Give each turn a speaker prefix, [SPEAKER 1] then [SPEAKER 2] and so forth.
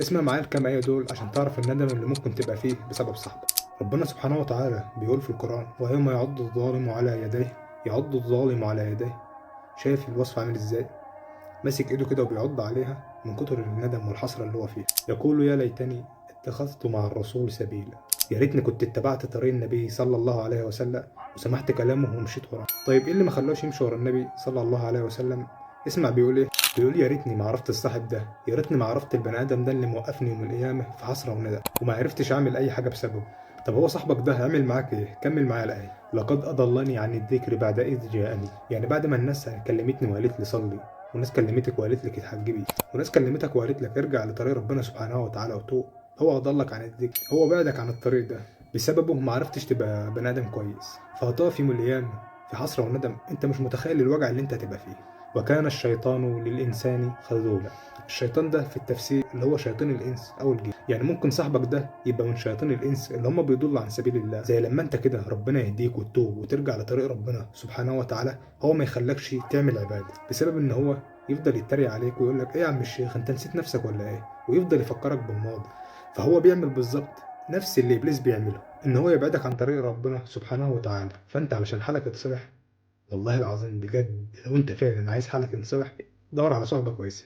[SPEAKER 1] اسمع معايا الكام آية دول عشان تعرف الندم اللي ممكن تبقى فيه بسبب صاحبك. ربنا سبحانه وتعالى بيقول في القرآن: ويوم يعض الظالم على يديه، يعض الظالم على يديه. شايف الوصف عامل ازاي؟ ماسك ايده كده وبيعض عليها من كتر الندم والحسرة اللي هو فيها. يقول: يا ليتني اتخذت مع الرسول سبيلا. يا ريتني كنت اتبعت طريق النبي صلى الله عليه وسلم وسمعت كلامه ومشيت وراه. طيب ايه اللي ما خلاش يمشي ورا النبي صلى الله عليه وسلم؟ اسمع بيقول ايه. بيقول: يا ريتني ما عرفت الصاحب ده، يا ريتني ما عرفت البني ادم ده اللي موقفني يوم القيامه في حسره وندم وما عرفتش اعمل اي حاجه بسببه. طب هو صاحبك ده هيعمل معاك ايه؟ كمل معايا الايه: لقد اضلني عن الذكر بعد اذ جاءني. يعني بعد ما الناس كلمتني وقالت لي صلي، وناس كلمتك وقالت لك اتحجبي، وناس كلمتك وقالت لك ارجع لطريق ربنا سبحانه وتعالى وتوب، هو اضلك عن الذكر، هو بعدك عن الطريق ده، بسببه ما عرفتش تبقى بني ادم كويس، فهتقف يوم القيامه في حسره وندم. انت مش متخيل الوجع اللي انت هتبقى فيه. وكان الشيطان للإنسان خذولا. الشيطان ده في التفسير اللي هو شياطين الإنس أو الجن. يعني ممكن صاحبك ده يبقى من شياطين الإنس اللي هم بيضلوا عن سبيل الله. زي لما أنت كده ربنا يهديك وتتوب وترجع لطريق ربنا سبحانه وتعالى، هو ما يخلكش تعمل عبادة بسبب إن هو يفضل يتريق عليك ويقول لك: إيه يا عم الشيخ، أنت نسيت نفسك ولا إيه؟ ويفضل يفكرك بالماضي. فهو بيعمل بالظبط نفس اللي إبليس بيعمله، إن هو يبعدك عن طريق ربنا سبحانه وتعالى. فأنت علشان حالك يتصلح، والله العظيم بجد لو انت فعلا عايز حالك ينصلح، دور على صحبة كويسة.